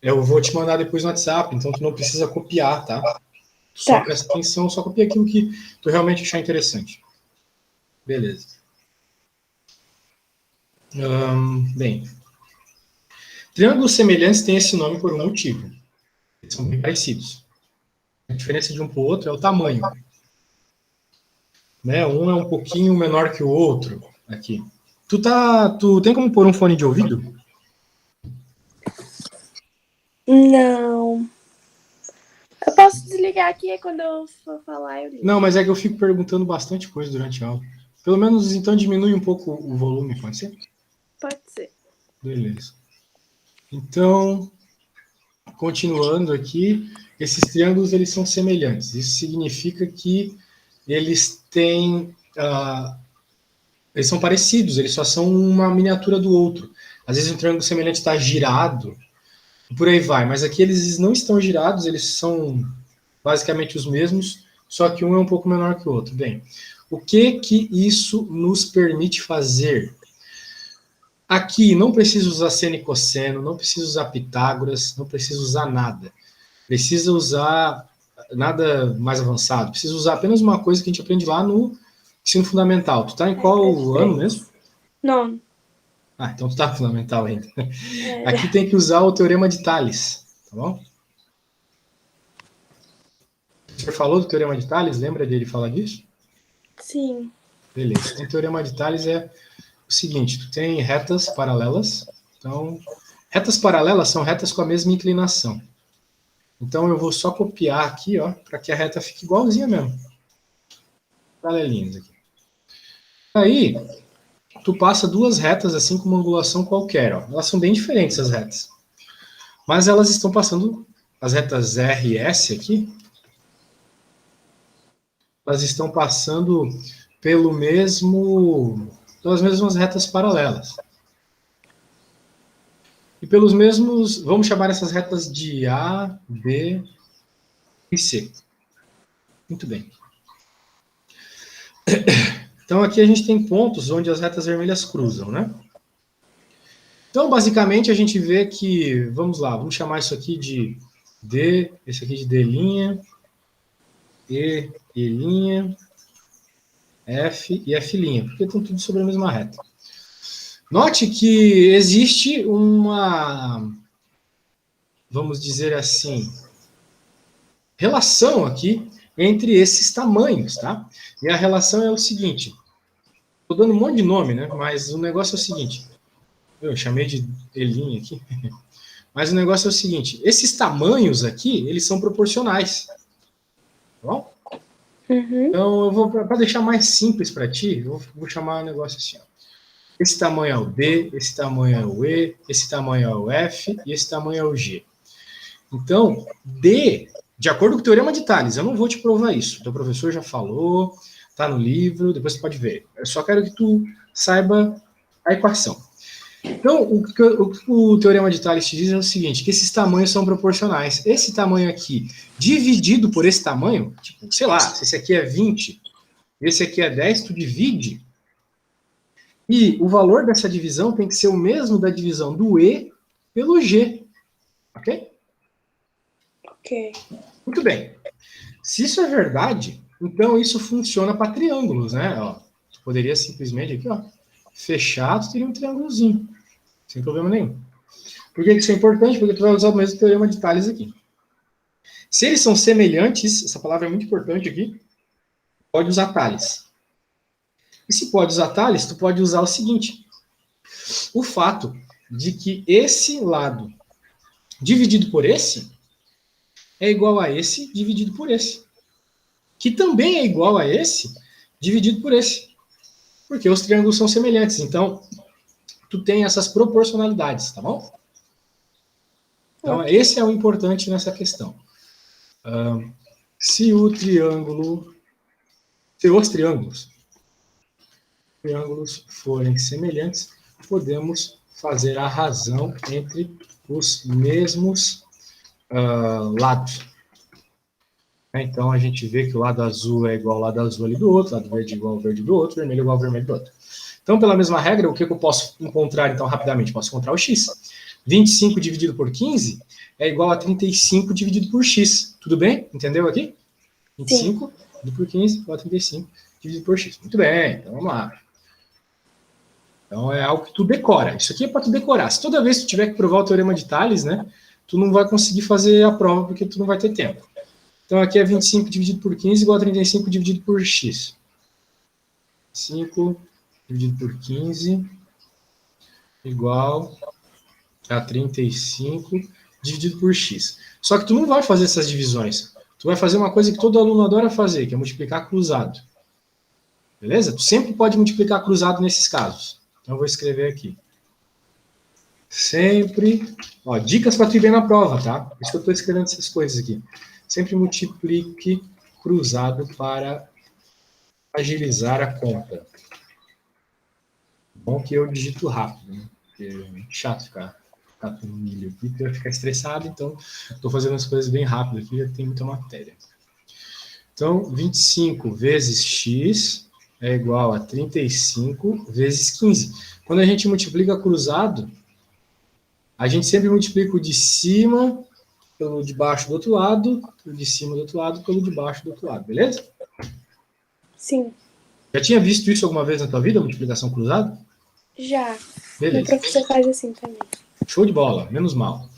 Eu vou te mandar depois no WhatsApp, então tu não precisa copiar, tá? Só Tá. presta atenção, só copia aquilo que tu realmente achar interessante. Beleza. Bem, triângulos semelhantes têm esse nome por um motivo. Eles são bem parecidos. A diferença de um para o outro é o tamanho. Né? Um é um pouquinho menor que o outro aqui. Tu tem como pôr um fone de ouvido? Não. Eu posso desligar aqui, quando eu for falar, eu ligo. Não, mas é que eu fico perguntando bastante coisa durante a aula. Pelo menos, então, diminui um pouco o volume, pode ser? Pode ser. Beleza. Então, continuando aqui, esses triângulos, eles são semelhantes. Isso significa que eles têm... eles são parecidos, eles só são uma miniatura do outro. Às vezes um triângulo semelhante está girado, e por aí vai. Mas aqui eles não estão girados, eles são basicamente os mesmos, só que um é um pouco menor que o outro. Bem, o que isso nos permite fazer? Aqui não precisa usar seno e cosseno, não precisa usar Pitágoras, não precisa usar nada. Precisa usar nada mais avançado. Precisa usar apenas uma coisa que a gente aprende lá no ensino fundamental. Tu tá em qual ano mesmo? Não. Ah, então tu tá fundamental ainda. Aqui tem que usar o teorema de Tales, tá bom? Você falou do teorema de Tales? Lembra dele falar disso? Sim. Beleza. Então, o teorema de Tales é o seguinte: tu tem retas paralelas. Então, retas paralelas são retas com a mesma inclinação. Então, eu vou só copiar aqui, ó, para que a reta fique igualzinha mesmo. Paralelinhas aqui. Aí, tu passa duas retas assim com uma angulação qualquer, ó. Elas são bem diferentes as retas. Mas elas estão passando, as retas R e S aqui, elas estão passando pelas mesmas retas paralelas. E pelos mesmos, vamos chamar essas retas de A, B e C. Muito bem. Então aqui a gente tem pontos onde as retas vermelhas cruzam, né? Então basicamente a gente vê que, vamos lá, vamos chamar isso aqui de D, esse aqui de D', E', F e F', porque estão tudo sobre a mesma reta. Note que existe uma, vamos dizer assim, relação aqui entre esses tamanhos, tá? E a relação é o seguinte, estou dando um monte de nome, né? Mas o negócio é o seguinte, eu chamei de Elinha aqui, mas o negócio é o seguinte, esses tamanhos aqui, eles são proporcionais, tá bom? Uhum. Então, eu vou, para deixar mais simples para ti, eu vou chamar o negócio assim, ó. Esse tamanho é o D, esse tamanho é o E, esse tamanho é o F e esse tamanho é o G. Então, D, de acordo com o teorema de Tales, eu não vou te provar isso. O teu professor já falou, tá no livro, depois você pode ver. Eu só quero que tu saiba a equação. Então, o teorema de Tales te diz é o seguinte, que esses tamanhos são proporcionais. Esse tamanho aqui, dividido por esse tamanho, tipo, sei lá, se esse aqui é 20, esse aqui é 10, tu divide, e o valor dessa divisão tem que ser o mesmo da divisão do E pelo G. Ok? Ok. Muito bem. Se isso é verdade, então isso funciona para triângulos, né? Ó, tu poderia simplesmente aqui, ó, fechar, tu teria um triângulozinho, sem problema nenhum. Por que isso é importante? Porque tu vai usar o mesmo teorema de Tales aqui. Se eles são semelhantes, essa palavra é muito importante aqui, pode usar Tales. E se pode usar Tales, tu pode usar o seguinte, o fato de que esse lado dividido por esse é igual a esse dividido por esse, que também é igual a esse dividido por esse, porque os triângulos são semelhantes. Então, tu tem essas proporcionalidades, tá bom? Então, Ok. esse é o importante nessa questão. Se os triângulos forem semelhantes, podemos fazer a razão entre os mesmos lados. Então, a gente vê que o lado azul é igual ao lado azul ali do outro, o lado verde é igual ao verde do outro, vermelho é igual ao vermelho do outro. Então, pela mesma regra, o que eu posso encontrar, então, rapidamente? Posso encontrar o x. 25 dividido por 15 é igual a 35 dividido por x. Tudo bem? Entendeu aqui? 25 dividido por 15 igual a 35 dividido por x. Muito bem, então vamos lá. Então é algo que tu decora. Isso aqui é para tu decorar. Se toda vez que tu tiver que provar o teorema de Tales, né, tu não vai conseguir fazer a prova porque tu não vai ter tempo. Então aqui é 25 dividido por 15 igual a 35 dividido por x. 5 dividido por 15 igual a 35 dividido por x. Só que tu não vai fazer essas divisões. Tu vai fazer uma coisa que todo aluno adora fazer, que é multiplicar cruzado. Beleza? Tu sempre pode multiplicar cruzado nesses casos. Então eu vou escrever aqui. Sempre, ó, dicas para tu ir bem na prova, tá? Por isso que eu estou escrevendo essas coisas aqui. Sempre multiplique cruzado para agilizar a conta. Bom que eu digito rápido, né? Porque é chato ficar com milho aqui, porque vai ficar estressado, então estou fazendo as coisas bem rápido aqui, já tem muita matéria. Então, 25 vezes x é igual a 35 vezes 15. Quando a gente multiplica cruzado, a gente sempre multiplica o de cima pelo de baixo do outro lado, o de cima do outro lado pelo de baixo do outro lado, beleza? Sim. Já tinha visto isso alguma vez na tua vida, multiplicação cruzada? Já. Beleza. Meu professor faz assim também. Show de bola, menos mal.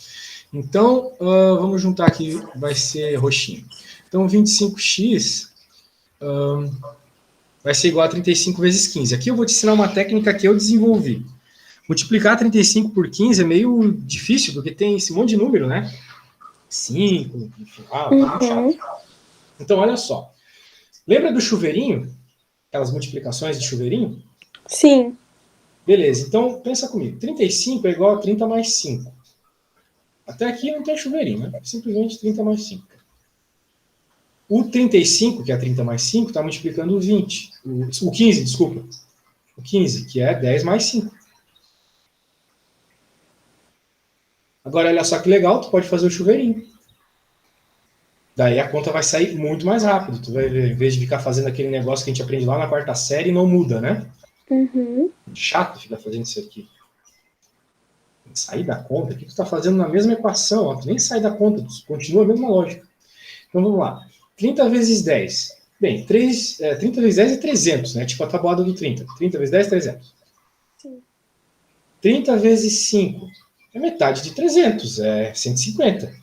Então, vamos juntar aqui, vai ser roxinho. Então, 25x vai ser igual a 35 vezes 15. Aqui eu vou te ensinar uma técnica que eu desenvolvi. Multiplicar 35 por 15 é meio difícil, porque tem esse monte de número, né? 5, no final, tá chato. Então, olha só. Lembra do chuveirinho? Aquelas multiplicações de chuveirinho? Sim. Beleza, então pensa comigo. 35 é igual a 30 mais 5. Até aqui não tem chuveirinho, né? Simplesmente 30 mais 5. O 35, que é 30 mais 5, está multiplicando o 20. O 15, desculpa. O 15, que é 10 mais 5. Agora, olha só que legal, tu pode fazer o chuveirinho. Daí a conta vai sair muito mais rápido. Tu vai ver, em vez de ficar fazendo aquele negócio que a gente aprende lá na quarta série e não muda, né? Chato ficar fazendo isso aqui. Tem que sair da conta. O que tu está fazendo na mesma equação? Ó, tu nem sai da conta, tu continua a mesma lógica. Então vamos lá. 30 vezes 10. Bem, 30 vezes 10 é 300, né? Tipo a tabuada do 30. 30 vezes 10 é 300. Sim. 30 vezes 5 é metade de 300, é 150.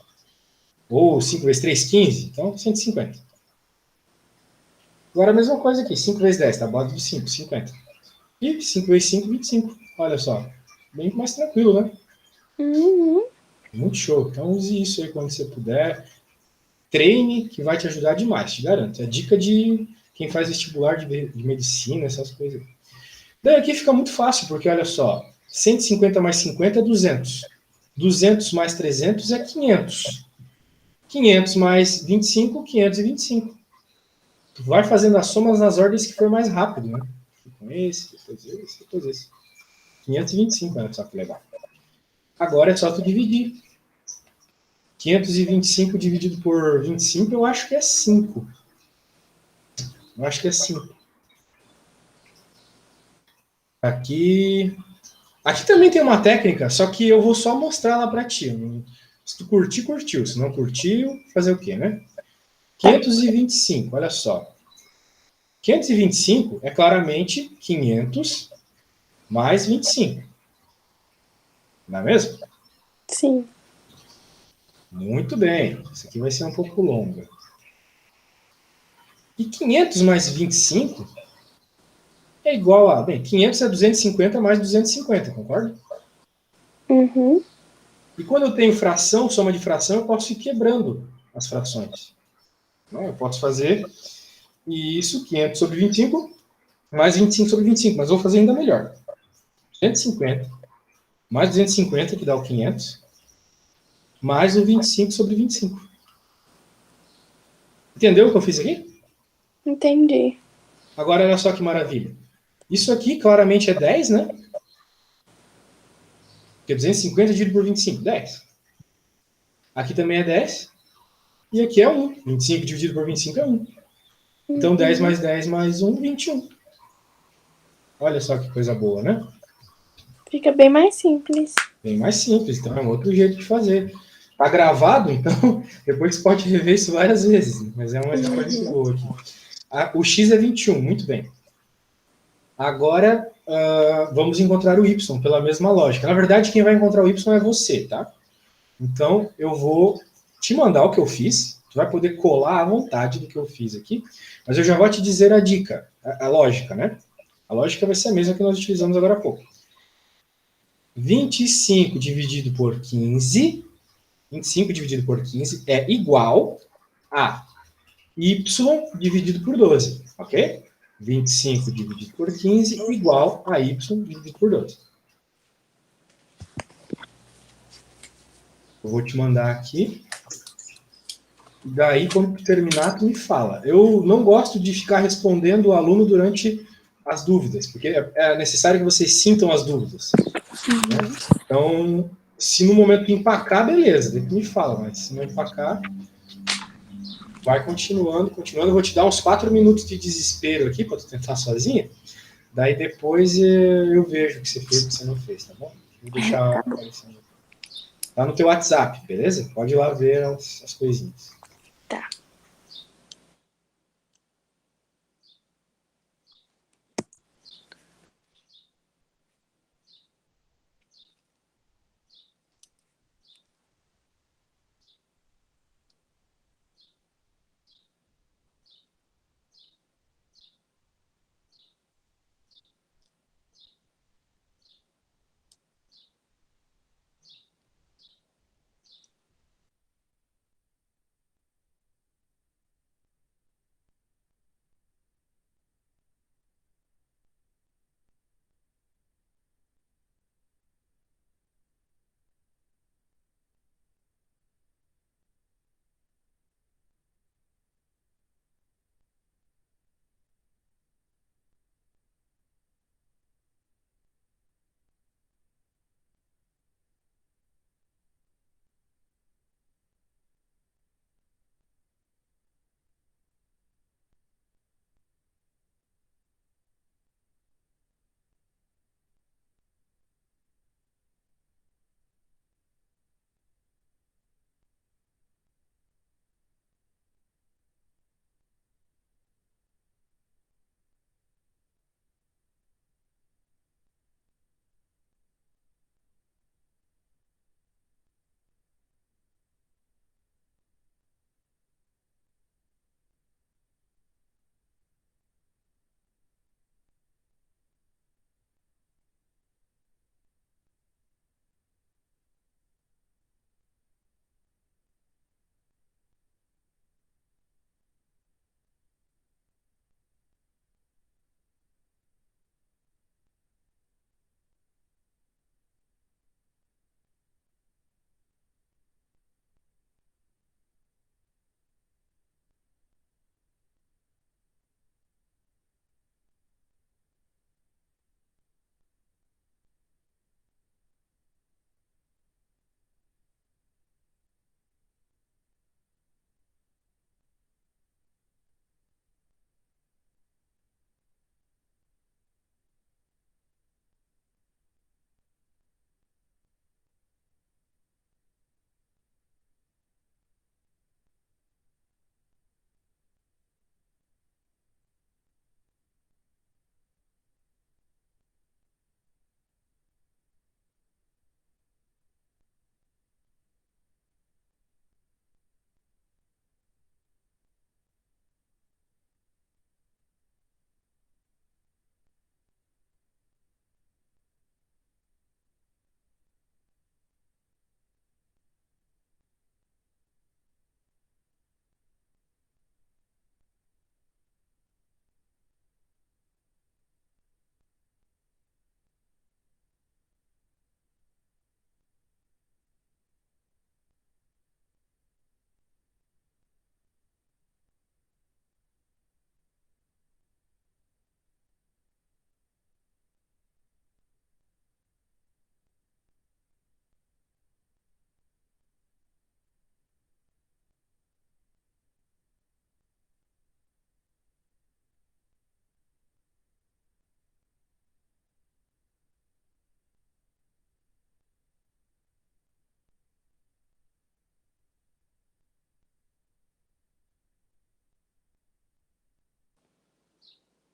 Ou 5 vezes 3, 15. Então, 150. Agora a mesma coisa aqui. 5 vezes 10, tabuada do 5, 50. E 5 vezes 5, 25. Olha só. Bem mais tranquilo, né? Muito show. Então use isso aí quando você puder. Treine, que vai te ajudar demais, te garanto. É dica de quem faz vestibular de medicina, essas coisas. Daí aqui fica muito fácil, porque olha só, 150 mais 50 é 200. 200 mais 300 é 500. 500 mais 25, 525. Tu vai fazendo as somas nas ordens que for mais rápido, né? Com esse, depois esse, depois esse. 525, olha só que legal. Agora é só tu dividir. 525 dividido por 25, eu acho que é 5. Eu acho que é 5. Aqui também tem uma técnica, só que eu vou só mostrar lá para ti. Se tu curtir, curtiu. Se não curtiu, fazer o quê, né? 525, olha só. 525 é claramente 500 mais 25. Não é mesmo? Sim. Muito bem. Isso aqui vai ser um pouco longa. E 500 mais 25 é igual a... Bem, 500 é 250 mais 250, concorda? E quando eu tenho fração, soma de fração, eu posso ir quebrando as frações. Eu posso fazer isso, 500 sobre 25, mais 25 sobre 25, mas vou fazer ainda melhor. 250 mais 250, que dá o 500, mais o 25 sobre 25. Entendeu o que eu fiz aqui? Entendi. Agora, olha só que maravilha. Isso aqui claramente é 10, né? Porque 250 dividido por 25, 10. Aqui também é 10. E aqui é 1. 25 dividido por 25 é 1. Então, 10 mais 10 mais 1, 21. Olha só que coisa boa, né? Fica bem mais simples. Bem mais simples, então é um outro jeito de fazer. Tá gravado, então depois você pode rever isso várias vezes, né? Mas é uma dica muito boa aqui. O x é 21, muito bem. Agora, vamos encontrar o y pela mesma lógica. Na verdade, quem vai encontrar o y é você, tá? Então, eu vou te mandar o que eu fiz. Tu vai poder colar à vontade do que eu fiz aqui. Mas eu já vou te dizer a dica, a lógica, né? A lógica vai ser a mesma que nós utilizamos agora há pouco. 25 dividido por 15, 25 dividido por 15 é igual a y dividido por 12, ok? 25 dividido por 15 igual a y dividido por 12. Eu vou te mandar aqui. Daí, quando terminar, tu me fala. Eu não gosto de ficar respondendo o aluno durante as dúvidas, porque é necessário que vocês sintam as dúvidas. Né? Então, se no momento empacar, beleza, daí tu me fala, mas se não empacar, vai continuando, continuando. Eu vou te dar uns 4 minutos de desespero aqui para tu tentar sozinha. Daí depois eu vejo o que você fez e o que você não fez, tá bom? Vou deixar Tá bom. aparecendo. Tá no teu WhatsApp, beleza? Pode ir lá ver as coisinhas. Tá.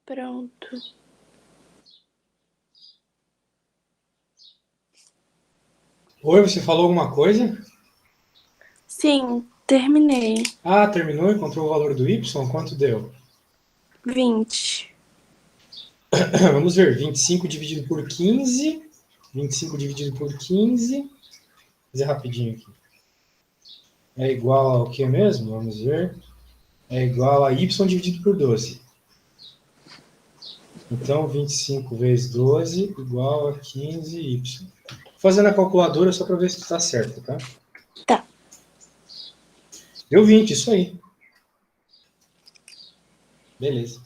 Pronto. Oi, você falou alguma coisa? Sim, terminei. Ah, terminou, encontrou o valor do y? Quanto deu? 20. Vamos ver, 25 dividido por 15. 25 dividido por 15. Vou fazer rapidinho aqui. É igual ao que mesmo? Vamos ver. É igual a y dividido por 12. Então, 25 vezes 12 igual a 15y. Fazendo a calculadora só para ver se está certo, tá? Tá. Deu 20, isso aí. Beleza.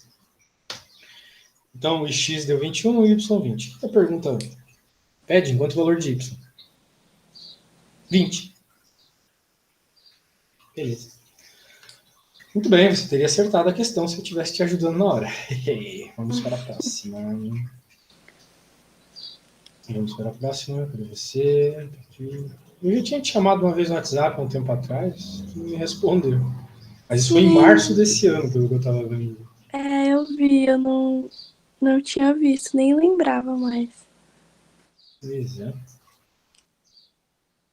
Então, o x deu 21 e o y 20. A pergunta pede quanto o valor de y? 20. Beleza. Muito bem, você teria acertado a questão se eu estivesse te ajudando na hora. Vamos para a próxima. Vamos para a próxima, para você. Eu já tinha te chamado uma vez no WhatsApp há um tempo atrás, tu me respondeu. Mas isso foi em Sim. março desse ano, pelo que eu estava vendo. É, eu vi, eu não tinha visto, nem lembrava mais. Pois é.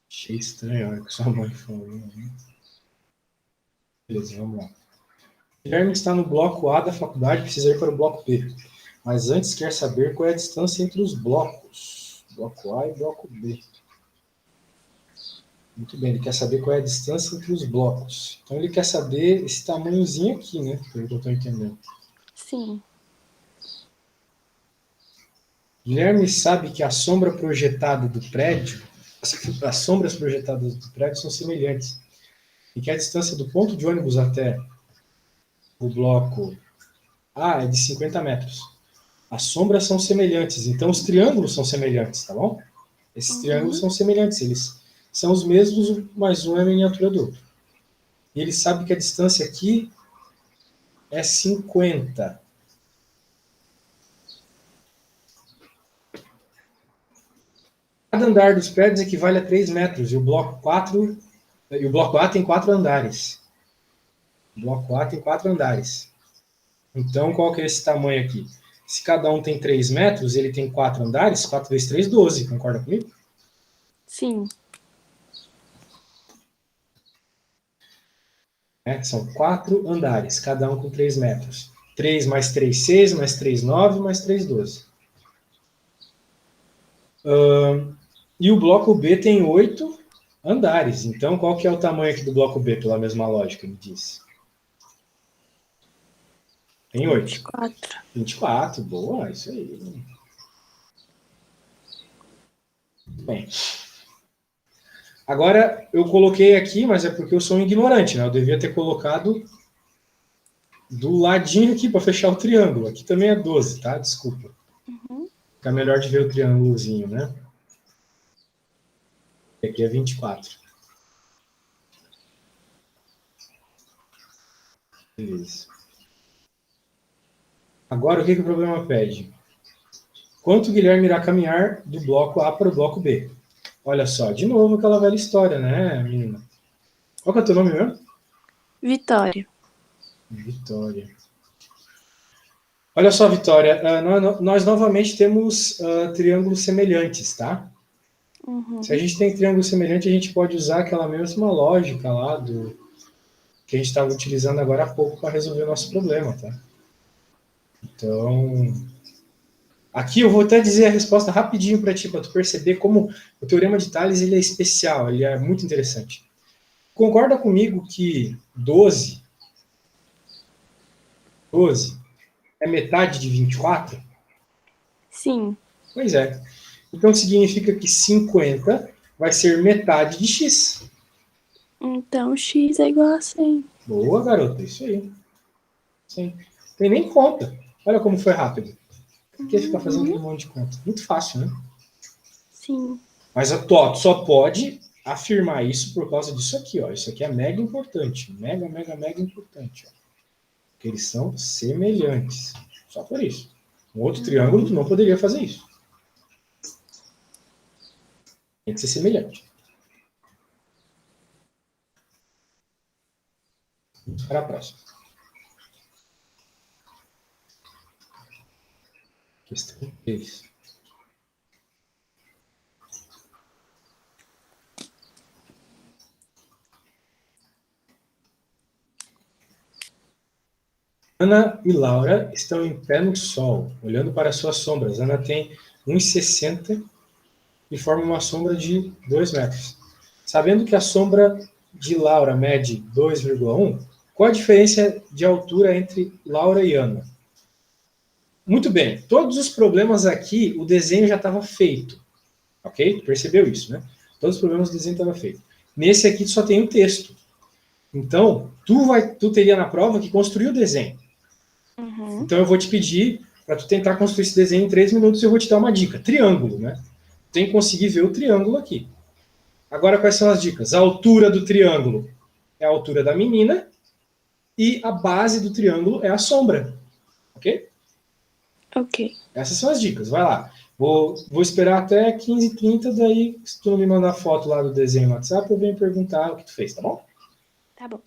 Achei estranho a hora que sua mãe falou. Né? Beleza, vamos lá. Guilherme está no bloco A da faculdade, precisa ir para o bloco B. Mas antes quer saber qual é a distância entre os blocos. Bloco A e bloco B. Muito bem, ele quer saber qual é a distância entre os blocos. Então ele quer saber esse tamanhozinho aqui, né? Pelo que eu estou entendendo. Sim. Guilherme sabe que a sombra projetada do prédio, as sombras projetadas do prédio são semelhantes. E que a distância do ponto de ônibus até o bloco A é de 50 metros. As sombras são semelhantes, então os triângulos são semelhantes, tá bom? Esses triângulos são semelhantes, eles são os mesmos, mas um é a miniatura do outro. E ele sabe que a distância aqui é 50. Cada andar dos prédios equivale a 3 metros, e o bloco A tem 4 andares. O bloco A tem 4 andares. Então, qual que é esse tamanho aqui? Se cada um tem 3 metros, ele tem 4 andares, 4 vezes 3, 12. Concorda comigo? Sim. São 4 andares, cada um com 3 metros. 3 mais 3, 6, mais 3, 9, mais 3, 12. E o bloco B tem 8 andares. Então, qual que é o tamanho aqui do bloco B, pela mesma lógica, me diz? Tem 8. 24. 24, boa, isso aí. Bem. Agora, eu coloquei aqui, mas é porque eu sou um ignorante, né? Eu devia ter colocado do ladinho aqui para fechar o triângulo. Aqui também é 12, tá? Desculpa. Fica melhor de ver o triângulozinho, né? Aqui é 24. Beleza. Agora, o que o problema pede? Quanto o Guilherme irá caminhar do bloco A para o bloco B? Olha só, de novo aquela velha história, né, menina? Qual que é o teu nome mesmo? Vitória. Vitória. Olha só, Vitória, nós novamente temos triângulos semelhantes, tá? Se a gente tem triângulo semelhante, a gente pode usar aquela mesma lógica lá do que a gente estava utilizando agora há pouco para resolver o nosso problema, tá? Então, aqui eu vou até dizer a resposta rapidinho para ti, para tu perceber como o Teorema de Tales ele é especial, ele é muito interessante. Concorda comigo que 12 é metade de 24? Sim. Pois é. Então significa que 50 vai ser metade de x. Então x é igual a 100. Boa, garota, isso aí. Sim. Tem nem conta. Olha como foi rápido. Por que ficar fazendo um monte de conta? Muito fácil, né? Sim. Mas a TOT só pode afirmar isso por causa disso aqui, ó. Isso aqui é mega importante. Mega, mega, mega importante. Ó. Porque eles são semelhantes. Só por isso. Um outro triângulo não poderia fazer isso. Tem que ser semelhante. Para a próxima. Questão 3. Ana e Laura estão em pé no sol, olhando para suas sombras. Ana tem 1,60 e forma uma sombra de 2 metros. Sabendo que a sombra de Laura mede 2,1, qual a diferença de altura entre Laura e Ana? Muito bem, todos os problemas aqui, o desenho já estava feito, ok? Percebeu isso, né? Todos os problemas do desenho estavam feitos. Nesse aqui só tem o texto. Então, tu teria na prova que construir o desenho. Uhum. Então eu vou te pedir para tu tentar construir esse desenho em 3 minutos e eu vou te dar uma dica. Triângulo, né? Tem que conseguir ver o triângulo aqui. Agora, quais são as dicas? A altura do triângulo é a altura da menina e a base do triângulo é a sombra. Ok? Ok. Essas são as dicas. Vai lá. Vou esperar até 15h30, daí, se tu não me mandar foto lá do desenho no WhatsApp, eu venho perguntar o que tu fez, tá bom? Tá bom.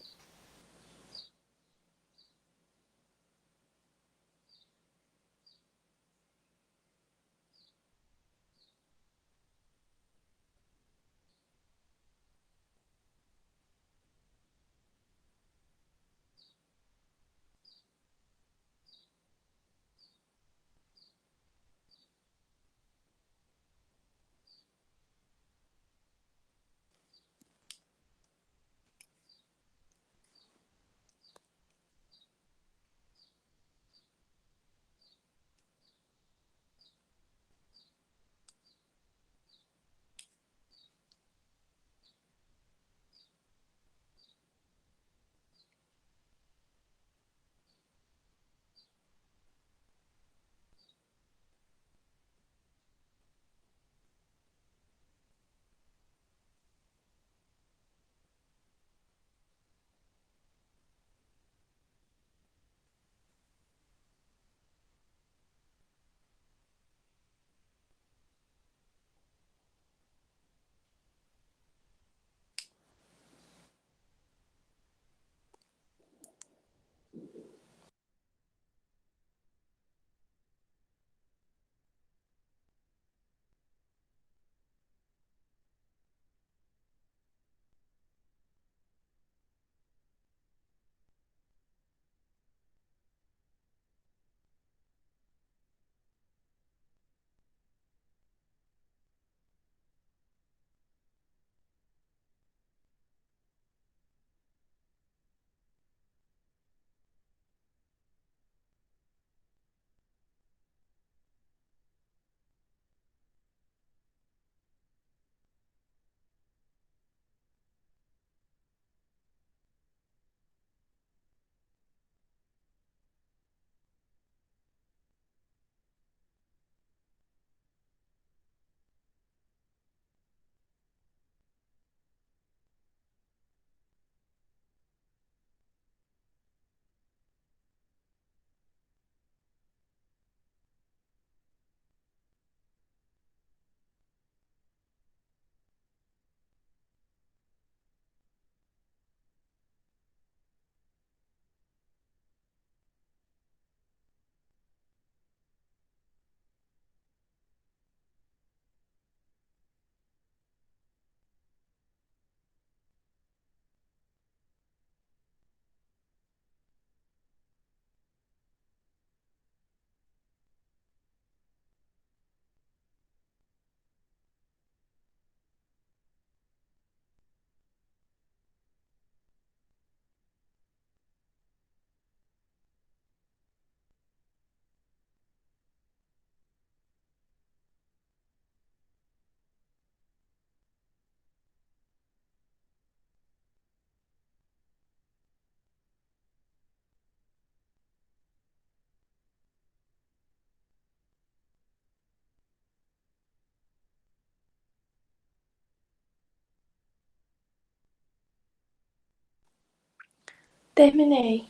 Terminei.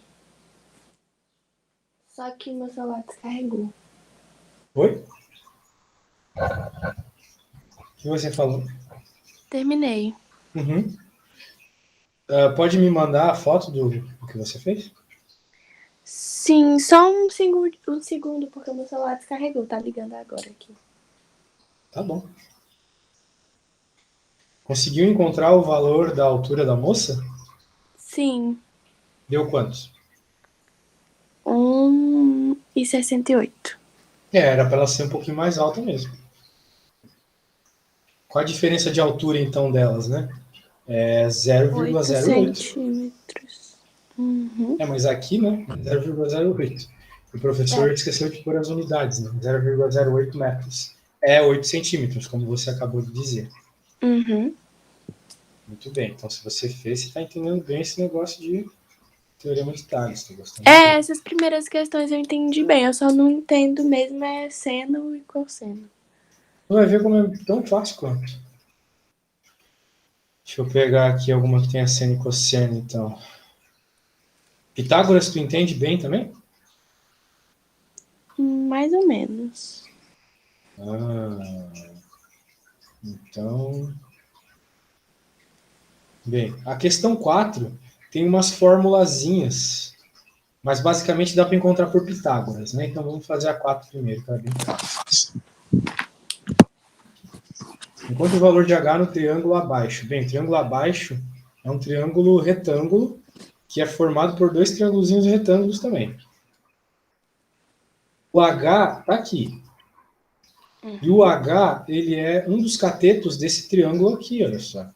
Só que meu celular descarregou. Oi? O que você falou? Terminei. Uhum. Pode me mandar a foto do que você fez? Sim, só um segundo, porque o meu celular descarregou. Tá ligando agora aqui. Tá bom. Conseguiu encontrar o valor da altura da moça? Sim, Deu quantos? 1,68. Era para ela ser um pouquinho mais alta mesmo. Qual a diferença de altura, então, delas, né? É 8 0,08. centímetros. Uhum. Mas aqui, né? 0,08. O professor É. esqueceu de pôr as unidades, né? 0,08 metros. É 8 centímetros, como você acabou de dizer. Uhum. Muito bem. Então, se você fez, você está entendendo bem esse negócio de teorema de Tales. Estou gostando É, muito. essas primeiras questões eu entendi bem. Eu só não entendo mesmo é seno e cosseno. Você vai ver como é tão fácil quanto. Deixa eu pegar aqui alguma que tenha seno e cosseno, então. Pitágoras, tu entende bem também? Mais ou menos. Então. Bem, a questão 4 tem umas formulazinhas, mas basicamente dá para encontrar por Pitágoras, né? Então vamos fazer a 4 primeiro, que é bem fácil. Encontre o valor de H no triângulo abaixo. Bem, o triângulo abaixo é um triângulo retângulo que é formado por dois triângulozinhos retângulos também. O H está aqui. E o H, ele é um dos catetos desse triângulo aqui, olha só.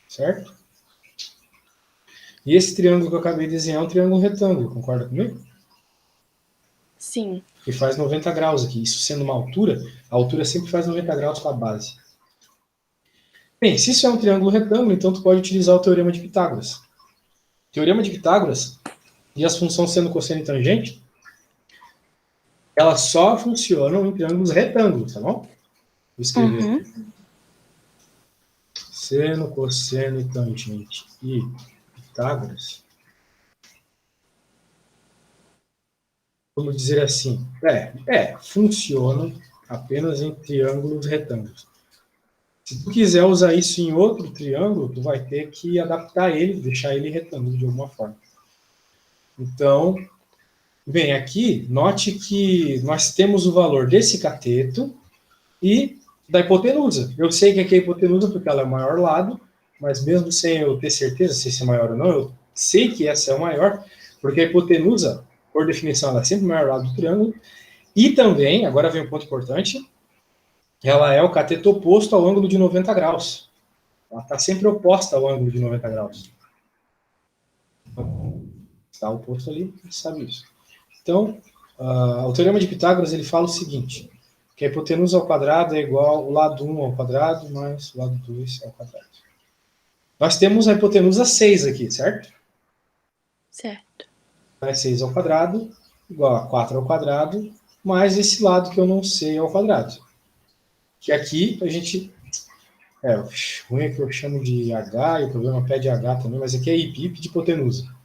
Certo? E esse triângulo que eu acabei de desenhar é um triângulo retângulo, concorda comigo? Sim. Que faz 90 graus aqui. Isso sendo uma altura, a altura sempre faz 90 graus com a base. Bem, se isso é um triângulo retângulo, então tu pode utilizar o teorema de Pitágoras. O teorema de Pitágoras e as funções seno, cosseno e tangente, elas só funcionam em triângulos retângulos, tá bom? Vou escrever aqui. Seno, cosseno e tangente e Pitágoras. Vamos dizer assim, funcionam apenas em triângulos retângulos. Se tu quiser usar isso em outro triângulo, tu vai ter que adaptar ele, deixar ele retângulo de alguma forma. Então, bem, aqui, note que nós temos o valor desse cateto e da hipotenusa. Eu sei que aqui é a hipotenusa porque ela é o maior lado, mas mesmo sem eu ter certeza se esse é maior ou não, eu sei que essa é o maior, porque a hipotenusa, por definição, ela é sempre o maior lado do triângulo. E também, agora vem um ponto importante, ela é o cateto oposto ao ângulo de 90 graus. Ela está sempre oposta ao ângulo de 90 graus. Está oposto ali, a gente sabe isso. Então, o teorema de Pitágoras ele fala o seguinte, que a hipotenusa ao quadrado é igual ao lado 1 ao quadrado mais o lado 2 ao quadrado. Nós temos a hipotenusa 6 aqui, certo? Certo. É 6 ao quadrado igual a 4 ao quadrado mais esse lado que eu não sei ao quadrado. Que aqui a gente... o ruim é que eu chamo de H, e o problema pede H também, mas aqui é IP de hipotenusa.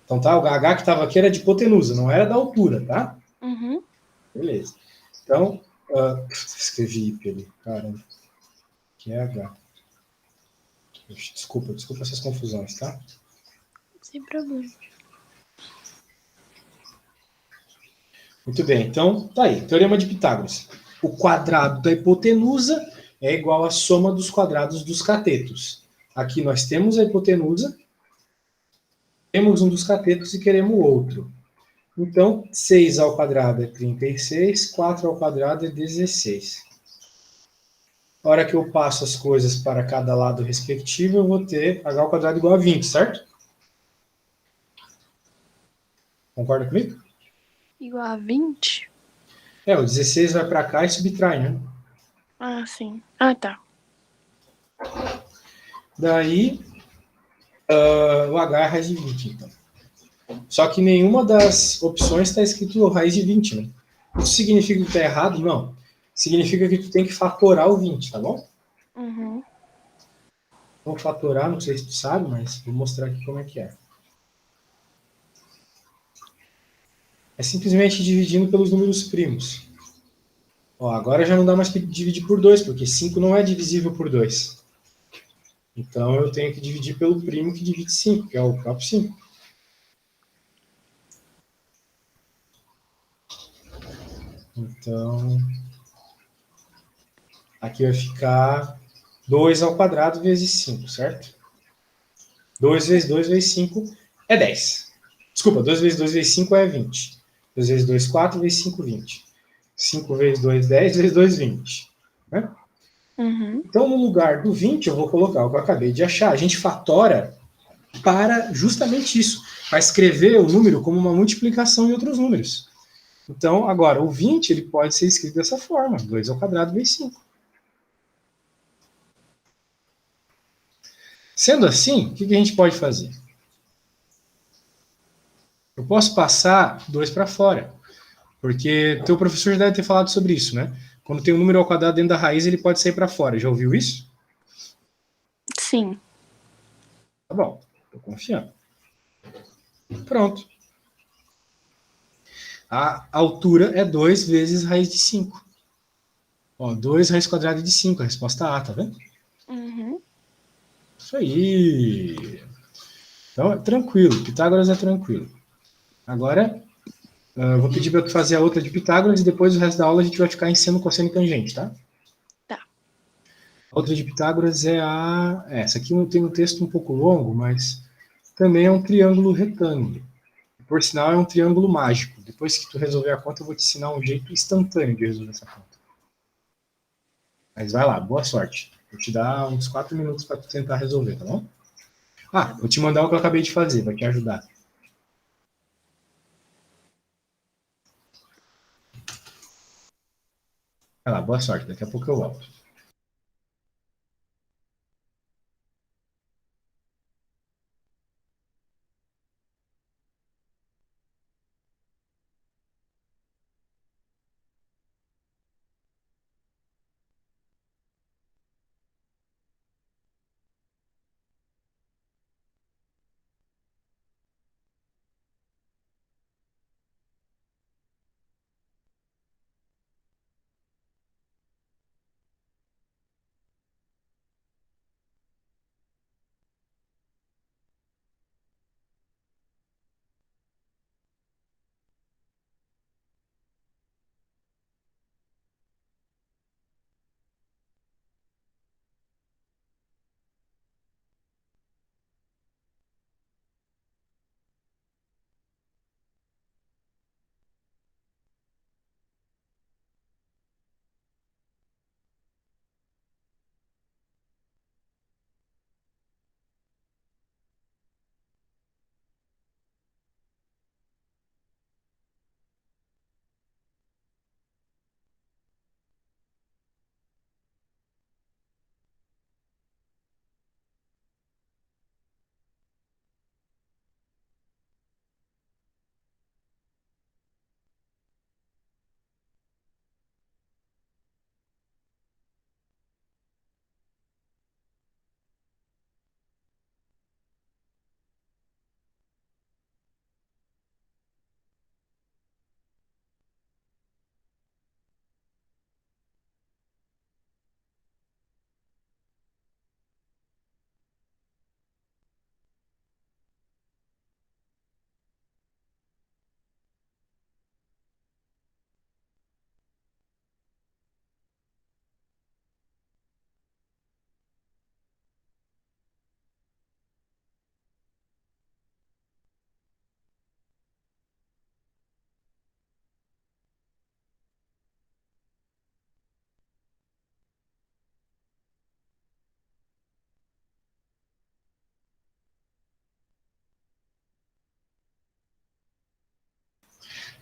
Então, tá? O H que estava aqui era de hipotenusa, não era da altura, tá? Uhum. Beleza. Então, escrevi IP ali, caramba. Que é H. Desculpa essas confusões, tá? Sem problema. Muito bem, então, tá aí. Teorema de Pitágoras. O quadrado da hipotenusa é igual à soma dos quadrados dos catetos. Aqui nós temos a hipotenusa, temos um dos catetos e queremos o outro. Então, 6 ao quadrado é 36, 4 ao quadrado é 16. Na hora que eu passo as coisas para cada lado respectivo, eu vou ter h ao quadrado igual a 20, certo? Concorda comigo? Igual a 20? O 16 vai para cá e subtrai, né? Ah, sim. Ah, tá. Daí, o h é raiz de 20, então. Só que nenhuma das opções está escrito raiz de 20, né? Isso significa que está errado? Não. Significa que tu tem que fatorar o 20, tá bom? Uhum. Vou fatorar, não sei se tu sabe, mas vou mostrar aqui como é que é. É simplesmente dividindo pelos números primos. Ó, agora já não dá mais para dividir por 2, porque 5 não é divisível por 2. Então, eu tenho que dividir pelo primo que divide 5, que é o próprio 5. Então, aqui vai ficar 2 ao quadrado vezes 5, certo? 2 vezes 2 vezes 5 é 10. Desculpa, 2 vezes 2 vezes 5 é 20. 2 vezes 2, 4 vezes 5, 20. 5 vezes 2, 10 vezes 2, 20. Né? Uhum. Então, no lugar do 20, eu vou colocar o que eu acabei de achar. A gente fatora para justamente isso, para escrever o número como uma multiplicação de outros números. Então, agora, o 20 ele pode ser escrito dessa forma, 2 ao quadrado vezes 5. Sendo assim, o que a gente pode fazer? Eu posso passar 2 para fora, porque teu professor já deve ter falado sobre isso, né? Quando tem um número ao quadrado dentro da raiz, ele pode sair para fora. Já ouviu isso? Sim. Tá bom, tô confiando. Pronto. A altura é 2 vezes raiz de 5. Ó, 2 raiz quadrada de 5, a resposta A, tá vendo? Uhum. Isso aí. Então, é tranquilo, Pitágoras é tranquilo. Agora, eu vou pedir para tu fazer a outra de Pitágoras e depois o resto da aula a gente vai ficar em seno, cosseno e tangente, tá? Tá. A outra de Pitágoras é a... Essa aqui tem um texto um pouco longo, mas também é um triângulo retângulo. Por sinal, é um triângulo mágico. Depois que tu resolver a conta, eu vou te ensinar um jeito instantâneo de resolver essa conta. Mas vai lá, boa sorte. Vou te dar uns 4 minutos para tu tentar resolver, tá bom? Ah, vou te mandar o que eu acabei de fazer, vai te ajudar. Vai lá, boa sorte, daqui a pouco eu volto.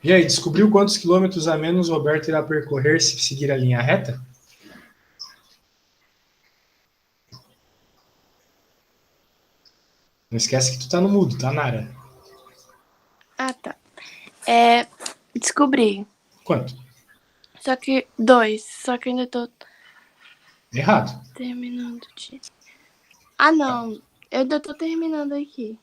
E aí, descobriu quantos quilômetros a menos o Roberto irá percorrer se seguir a linha reta? Não esquece que tu tá no mudo, tá, Nara? Ah, tá. Descobri. Quanto? Só que 2. Só que eu ainda tô Errado. terminando de... Ah, não. Eu ainda tô terminando aqui.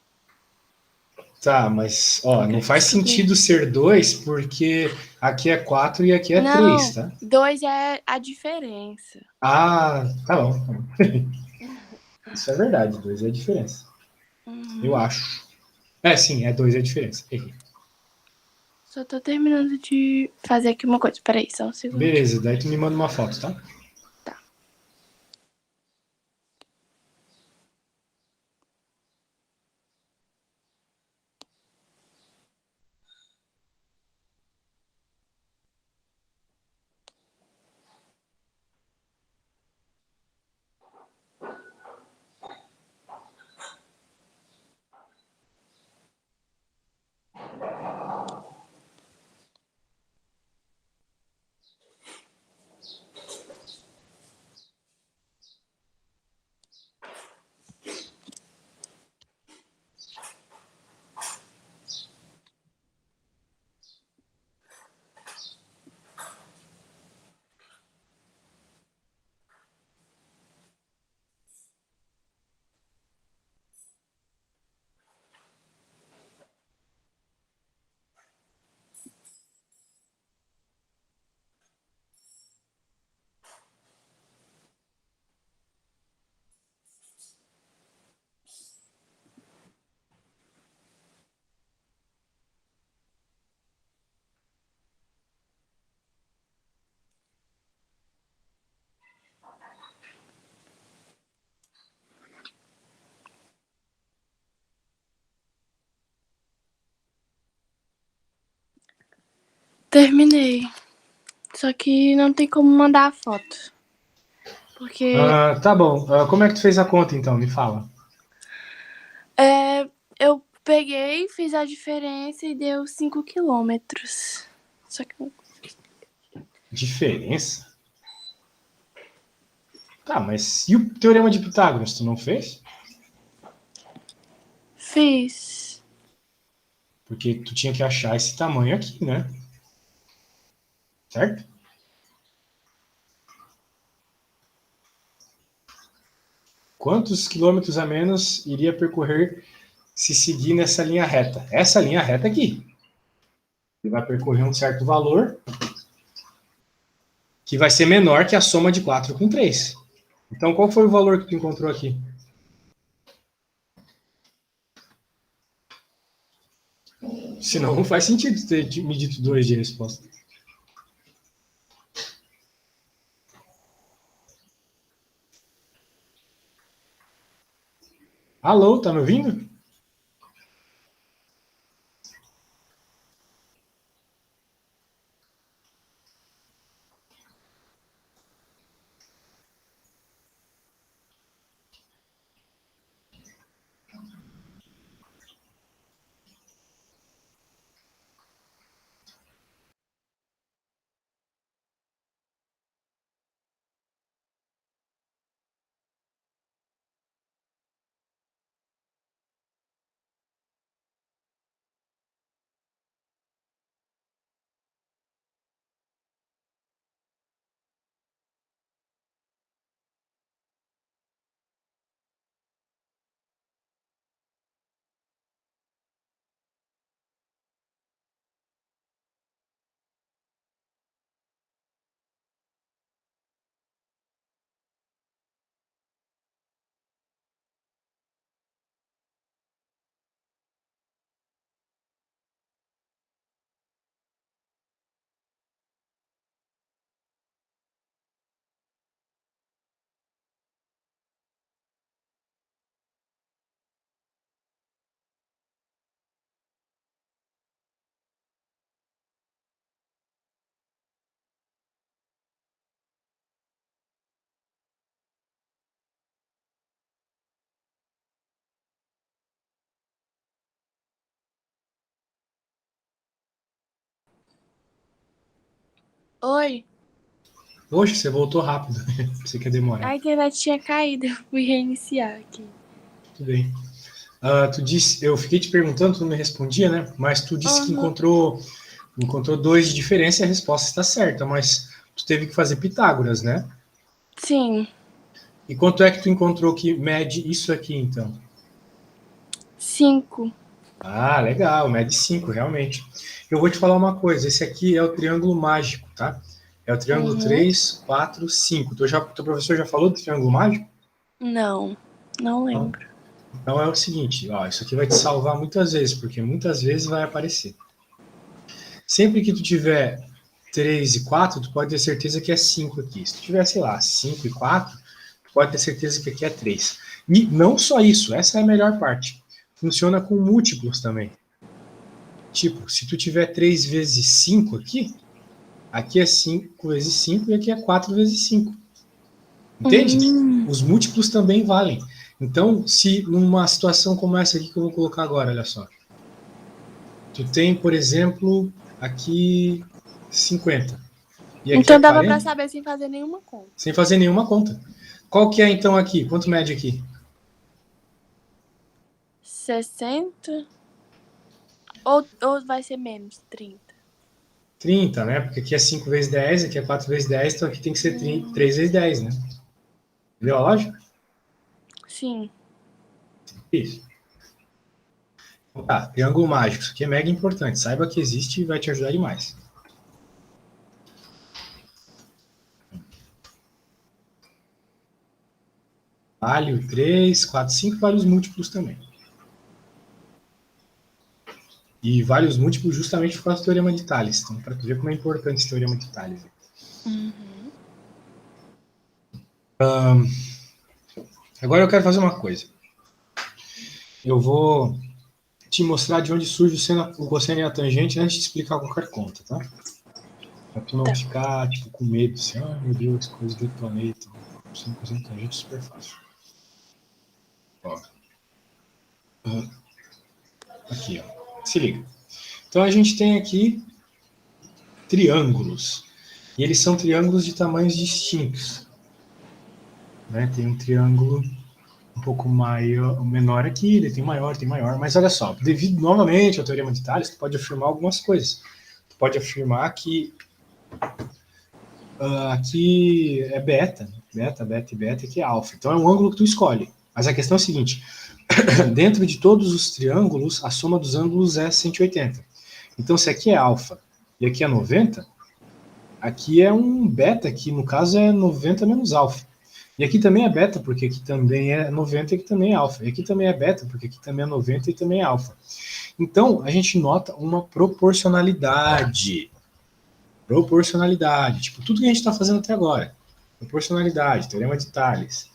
Tá, mas ó, não faz Descobri. sentido ser 2 porque aqui é 4 e aqui é Não, 3, tá? 2 é a diferença. Ah, tá bom. Isso é verdade, 2 é a diferença. Eu acho. Sim, é 2 é a diferença. Errei. Só tô terminando de fazer aqui uma coisa. Peraí, só um segundo. Beleza, daí tu me manda uma foto, tá? Tá. Terminei. Só que não tem como mandar a foto. Porque Tá bom. Como é que tu fez a conta, então? Me fala. eu peguei, fiz a diferença e deu 5 quilômetros. Só que Diferença? Tá, mas e o Teorema de Pitágoras, tu não fez? fiz. Porque tu tinha que achar esse tamanho aqui, né? Certo? Quantos quilômetros a menos iria percorrer se seguir nessa linha reta? Essa linha reta aqui. Ele vai percorrer um certo valor que vai ser menor que a soma de 4 com 3. Então, qual foi o valor que tu encontrou aqui? Senão, não faz sentido ter me dito 2 de resposta. Alô, tá me ouvindo? Oi. Poxa, você voltou rápido. Você quer demorar. A internet tinha caído. Eu fui reiniciar aqui. Tudo bem. Tu disse, eu fiquei te perguntando, tu não me respondia, né? Mas tu disse que Uhum. encontrou 2 de diferença e a resposta está certa, mas tu teve que fazer Pitágoras, né? Sim. E quanto é que tu encontrou que mede isso aqui, então? 5. Ah, legal, mede 5, realmente. Eu vou te falar uma coisa, esse aqui é o triângulo mágico, tá? É o triângulo Uhum. 3, 4, 5. Teu professor já falou do triângulo mágico? Não. Não lembro. Então é o seguinte, ó, isso aqui vai te salvar muitas vezes, porque muitas vezes vai aparecer. Sempre que tu tiver 3 e 4, tu pode ter certeza que é 5 aqui. Se tu tiver, sei lá, 5 e 4, tu pode ter certeza que aqui é 3. E não só isso, essa é a melhor parte. Funciona com múltiplos também. Tipo, se tu tiver 3 vezes 5 aqui é 5 vezes 5 e aqui é 4 vezes 5. Entende? Os múltiplos também valem. Então, se numa situação como essa aqui que eu vou colocar agora, olha só. Tu tem, por exemplo, aqui 50. E aqui Então é dava 40, pra saber sem fazer nenhuma conta. sem fazer nenhuma conta. Qual que é então aqui? Quanto mede aqui? 60? Ou vai ser menos? 30? 30, né? Porque aqui é 5 vezes 10, aqui é 4 vezes 10, então aqui tem que ser 3 vezes 10, né? Entendeu a lógica? Sim. Isso. Então, tá, triângulo mágico. Isso aqui é mega importante. Saiba que existe e vai te ajudar demais. Vale o 3, 4, 5, vale os múltiplos também. E vale os múltiplos justamente por causa do teorema de Tales. Então, para tu ver como é importante esse teorema de Tales. Agora eu quero fazer uma coisa. Eu vou te mostrar de onde surge o cosseno e a tangente antes de explicar qualquer conta, tá? Pra tu não ficar tipo, com medo, assim, meu Deus, coisa do planeta. Cosseno e tangente é super fácil. Ó. Aqui, ó. Se liga. Então a gente tem aqui triângulos. E eles são triângulos de tamanhos distintos. Né? Tem um triângulo um pouco maior, menor aqui, ele tem maior. Mas olha só, devido novamente ao teorema de Tales, tu pode afirmar algumas coisas. Tu pode afirmar que aqui é beta e beta, aqui é alfa. Então é um ângulo que tu escolhe. Mas a questão é a seguinte, dentro de todos os triângulos, a soma dos ângulos é 180. Então se aqui é alfa e aqui é 90, aqui é um beta, que no caso é 90 menos alfa. E aqui também é beta, porque aqui também é 90 e aqui também é alfa. E aqui também é beta, porque aqui também é 90 e também é alfa. Então, a gente nota uma proporcionalidade. Proporcionalidade. Tipo, tudo que a gente está fazendo até agora. Proporcionalidade, teorema de Tales,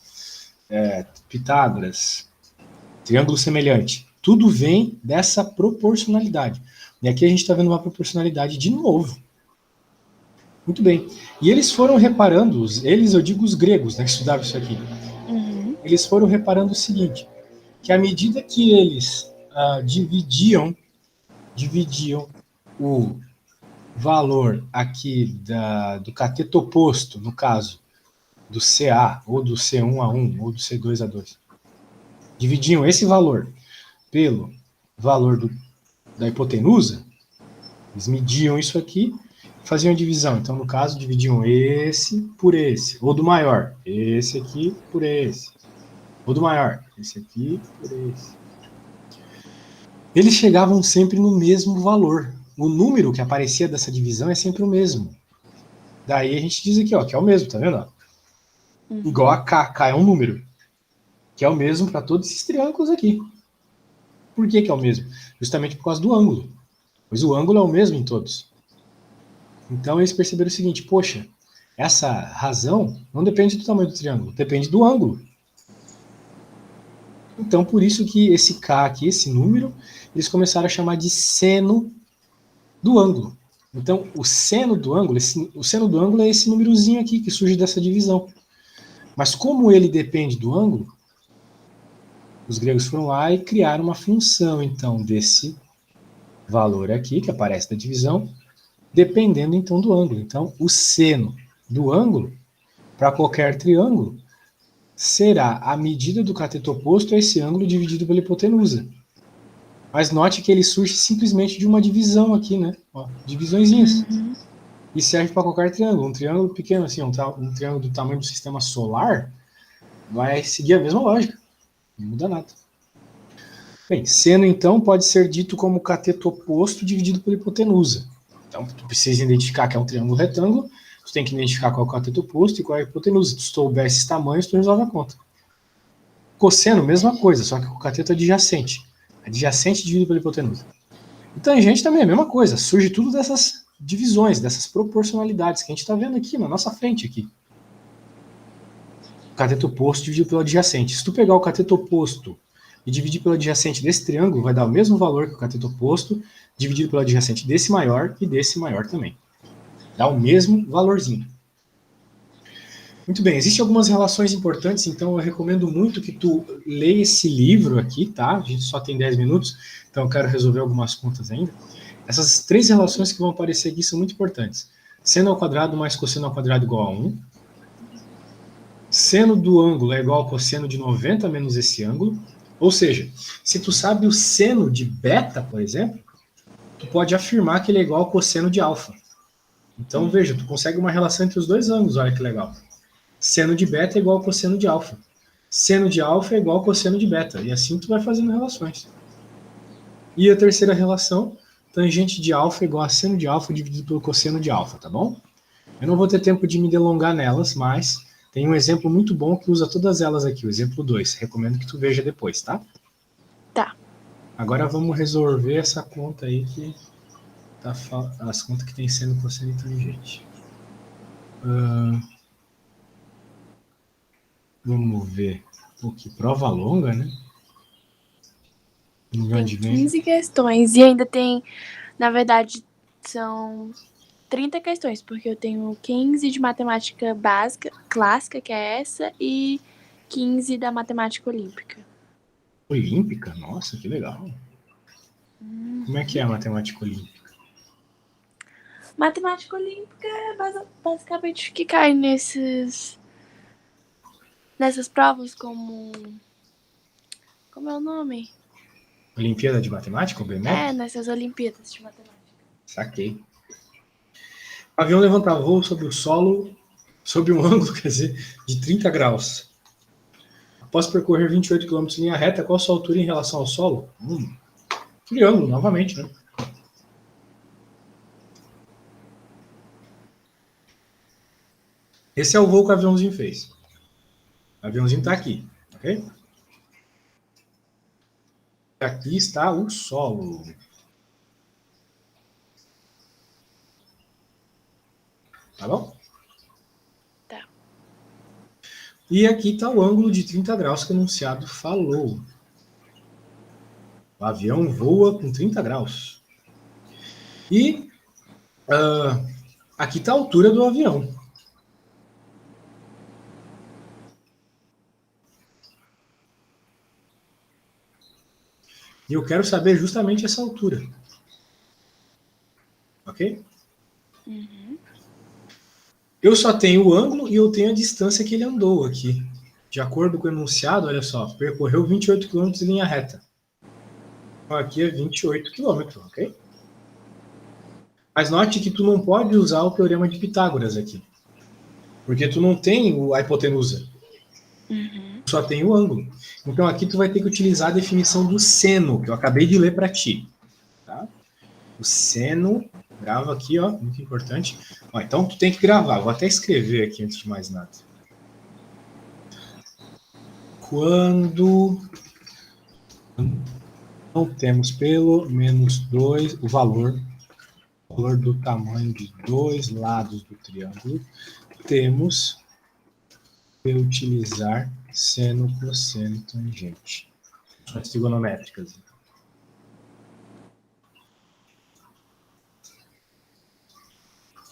Pitágoras, triângulo semelhante. Tudo vem dessa proporcionalidade. E aqui a gente está vendo uma proporcionalidade de novo. Muito bem. E eles foram reparando, eu digo os gregos, né, que estudavam isso aqui. Eles foram reparando o seguinte, que à medida que eles dividiam o valor aqui do cateto oposto, no caso, do CA, ou do C1 a 1, ou do C2 a 2, dividiam esse valor pelo valor da hipotenusa, eles mediam isso aqui, faziam a divisão. Então, no caso, dividiam esse por esse. Ou do maior, esse aqui por esse. Ou do maior, esse aqui por esse. Eles chegavam sempre no mesmo valor. O número que aparecia dessa divisão é sempre o mesmo. Daí a gente diz aqui, ó, que é o mesmo, tá vendo? Igual a K. K é um número. Que é o mesmo para todos esses triângulos aqui. Por que é o mesmo? Justamente por causa do ângulo. Pois o ângulo é o mesmo em todos. Então eles perceberam o seguinte, poxa, essa razão não depende do tamanho do triângulo, depende do ângulo. Então por isso que esse K aqui, esse número, eles começaram a chamar de seno do ângulo. Então o seno do ângulo, o seno do ângulo é esse númerozinho aqui que surge dessa divisão. Mas como ele depende do ângulo, os gregos foram lá e criaram uma função, então, desse valor aqui, que aparece na divisão, dependendo então do ângulo. Então, o seno do ângulo, para qualquer triângulo, será a medida do cateto oposto a esse ângulo dividido pela hipotenusa. Mas note que ele surge simplesmente de uma divisão aqui, né? Ó, divisõezinhas. E serve para qualquer triângulo. Um triângulo pequeno, assim, um triângulo do tamanho do sistema solar, vai seguir a mesma lógica. Não muda nada. Bem, seno, então, pode ser dito como cateto oposto dividido pela hipotenusa. Então, tu precisa identificar que é um triângulo retângulo, tu tem que identificar qual é o cateto oposto e qual é a hipotenusa. Se tu souber esses tamanhos, tu resolve a conta. Cosseno, mesma coisa, só que o cateto é adjacente. Adjacente dividido pela hipotenusa. E tangente também é a mesma coisa. Surge tudo dessas divisões, dessas proporcionalidades que a gente está vendo aqui na nossa frente aqui. O cateto oposto dividido pelo adjacente. Se tu pegar o cateto oposto e dividir pelo adjacente desse triângulo, vai dar o mesmo valor que o cateto oposto dividido pelo adjacente desse maior e desse maior também. Dá o mesmo valorzinho. Muito bem, existem algumas relações importantes, então eu recomendo muito que tu leia esse livro aqui, tá? A gente só tem 10 minutos, então eu quero resolver algumas contas ainda. Essas 3 relações que vão aparecer aqui são muito importantes. Seno ao quadrado mais cosseno ao quadrado igual a 1. Seno do ângulo é igual ao cosseno de 90 menos esse ângulo. Ou seja, se tu sabe o seno de beta, por exemplo, tu pode afirmar que ele é igual ao cosseno de alfa. Então, veja, tu consegue uma relação entre os dois ângulos, olha que legal. Seno de beta é igual ao cosseno de alfa. Seno de alfa é igual ao cosseno de beta. E assim tu vai fazendo relações. E a terceira relação, tangente de alfa é igual a seno de alfa dividido pelo cosseno de alfa, tá bom? Eu não vou ter tempo de me delongar nelas, mas tem um exemplo muito bom que usa todas elas aqui, o exemplo 2. Recomendo que tu veja depois, tá? Tá. Agora vamos resolver essa conta aí que tá as contas que tem seno, cosseno e tangente. Vamos ver. Pô, que prova longa, né? Tem 15 questões. E ainda tem, na verdade, são 30 questões, porque eu tenho 15 de matemática básica, clássica, que é essa, e 15 da matemática olímpica. Olímpica? Nossa, que legal. Como é que é a matemática olímpica? Matemática olímpica é basicamente o que cai nessas provas como... Como é o nome? Olimpíada de Matemática, ou BMF? É, nessas Olimpíadas de Matemática. Saquei. O avião levanta voo sobre o solo, sob um ângulo, quer dizer, de 30 graus. Após percorrer 28 km em linha reta, qual a sua altura em relação ao solo? Triângulo, novamente, né? Esse é o voo que o aviãozinho fez. O aviãozinho está aqui, ok? Aqui está o solo. Tá bom? Tá. E aqui está o ângulo de 30 graus que o enunciado falou. O avião voa com 30 graus. E aqui está a altura do avião. E eu quero saber justamente essa altura. Ok? Uhum. Eu só tenho o ângulo e eu tenho a distância que ele andou aqui. De acordo com o enunciado, olha só, percorreu 28 km em linha reta. Então aqui é 28 km, ok? Mas note que tu não pode usar o teorema de Pitágoras aqui. Porque tu não tem a hipotenusa. Uhum. Só tem o ângulo. Então aqui tu vai ter que utilizar a definição do seno, que eu acabei de ler para ti. Tá? O seno, grava aqui, ó, muito importante. Ó, então tu tem que gravar, vou até escrever aqui antes de mais nada. Quando não temos pelo menos 2, o valor do tamanho dos dois lados do triângulo, temos que utilizar seno, cosseno, tangente. As trigonométricas.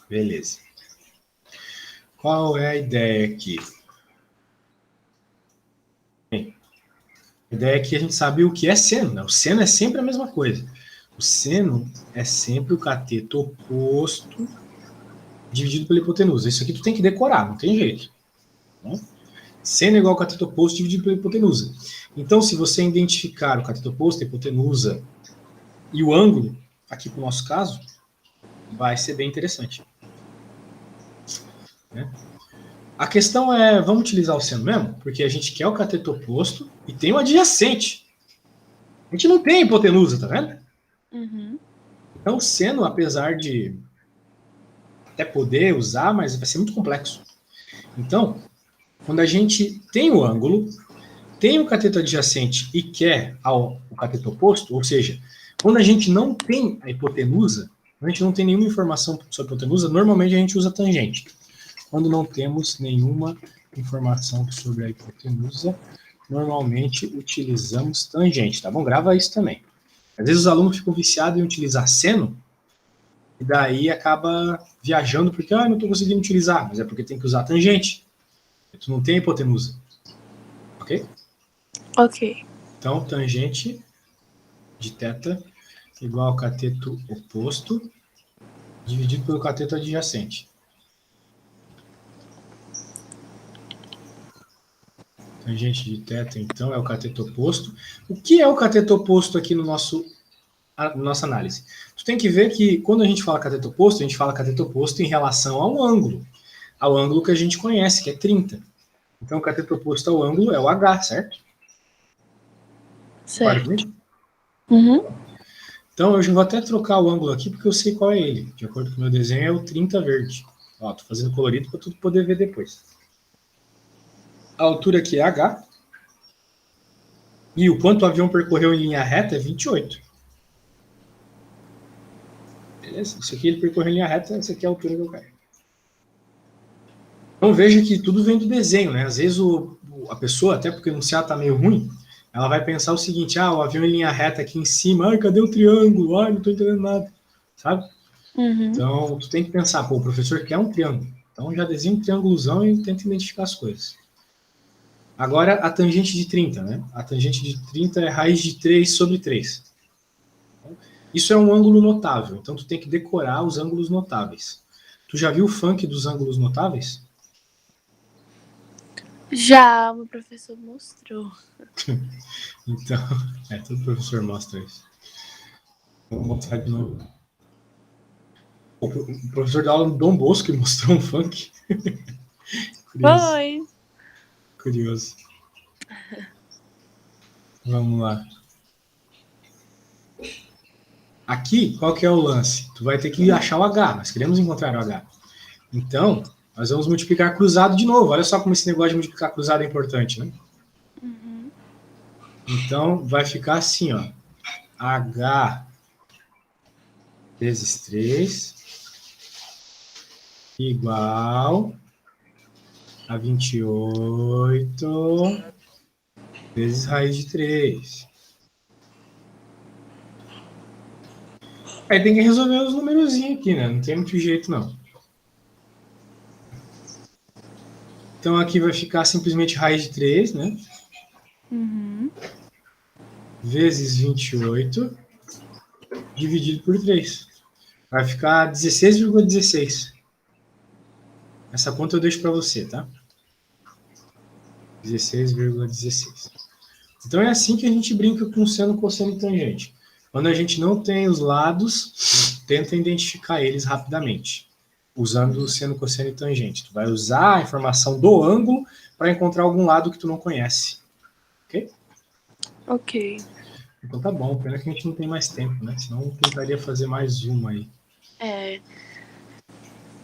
Beleza. Qual é a ideia aqui? Bem, a ideia é que a gente sabe o que é seno, né? O seno é sempre a mesma coisa. O seno é sempre o cateto oposto dividido pela hipotenusa. Isso aqui tu tem que decorar, não tem jeito. Né? Seno é igual ao cateto oposto dividido pela hipotenusa. Então, se você identificar o cateto oposto, a hipotenusa e o ângulo, aqui para o nosso caso, vai ser bem interessante. Né? A questão é, vamos utilizar o seno mesmo? Porque a gente quer o cateto oposto e tem o adjacente. A gente não tem hipotenusa, tá vendo? Uhum. Então, o seno, apesar de até poder usar, mas vai ser muito complexo. Então, quando a gente tem o ângulo, tem o cateto adjacente e quer o cateto oposto, ou seja, quando a gente não tem a hipotenusa, a gente não tem nenhuma informação sobre a hipotenusa, normalmente a gente usa tangente. Quando não temos nenhuma informação sobre a hipotenusa, normalmente utilizamos tangente, tá bom? Grava isso também. Às vezes os alunos ficam viciados em utilizar seno, e daí acaba viajando porque, não estou conseguindo utilizar, mas é porque tem que usar tangente. Tu não tem hipotenusa. Ok? Ok. Então, tangente de θ igual ao cateto oposto dividido pelo cateto adjacente. Tangente de θ, então, é o cateto oposto. O que é o cateto oposto aqui no nossa análise? Tu tem que ver que, quando a gente fala cateto oposto, a gente fala cateto oposto em relação ao ângulo que a gente conhece, que é 30. Então, o cateto oposto ao ângulo é o H, certo? Certo. Comigo? Uhum. Então, eu já vou até trocar o ângulo aqui, porque eu sei qual é ele. De acordo com o meu desenho, é o 30 verde. Ó, tô fazendo colorido para tu poder ver depois. A altura aqui é H. E o quanto o avião percorreu em linha reta é 28. Beleza? Isso aqui ele percorreu em linha reta, essa aqui é a altura que eu quero. Então veja que tudo vem do desenho, né? Às vezes a pessoa, até porque o enunciado está meio ruim, ela vai pensar o seguinte: o avião em linha reta aqui em cima, cadê o triângulo? Não estou entendendo nada. Sabe? Uhum. Então, tu tem que pensar, o professor quer um triângulo. Então já desenha um triângulozão e tenta identificar as coisas. Agora, a tangente de 30, né? A tangente de 30 é raiz de 3 sobre 3. Isso é um ângulo notável, então tu tem que decorar os ângulos notáveis. Tu já viu o funk dos ângulos notáveis? Já o meu professor mostrou. Então, todo professor mostra isso. Vou mostrar de novo. O professor da aula do Dom Bosco mostrou um funk. Curioso. Foi. Curioso. Vamos lá. Aqui, qual que é o lance? Tu vai ter que achar o H. Nós queremos encontrar o H. Então, nós vamos multiplicar cruzado de novo. Olha só como esse negócio de multiplicar cruzado é importante, né? Uhum. Então, vai ficar assim, ó. H vezes 3 igual a 28 vezes raiz de 3. Aí tem que resolver os numerozinhos aqui, né? Não tem muito jeito, não. Então, aqui vai ficar simplesmente raiz de 3, né? Uhum. Vezes 28 dividido por 3. Vai ficar 16,16. Essa conta eu deixo para você, tá? 16,16. Então é assim que a gente brinca com seno, cosseno e tangente. Quando a gente não tem os lados, tenta identificar eles rapidamente, usando o seno, cosseno e tangente. Tu vai usar a informação do ângulo para encontrar algum lado que tu não conhece. Ok? Ok. Então tá bom, pena que a gente não tem mais tempo, né? Senão eu tentaria fazer mais uma aí.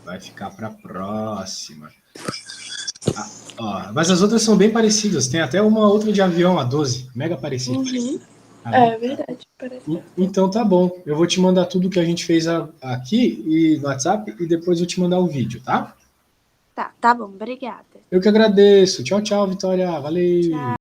Vai ficar para a próxima. Mas as outras são bem parecidas. Tem até uma outra de avião, a 12, mega parecida. Uhum. É verdade. Parece. Então tá bom. Eu vou te mandar tudo que a gente fez aqui e no WhatsApp e depois eu te mandar o vídeo, tá? Tá bom. Obrigada. Eu que agradeço. Tchau, tchau, Vitória. Valeu. Tchau.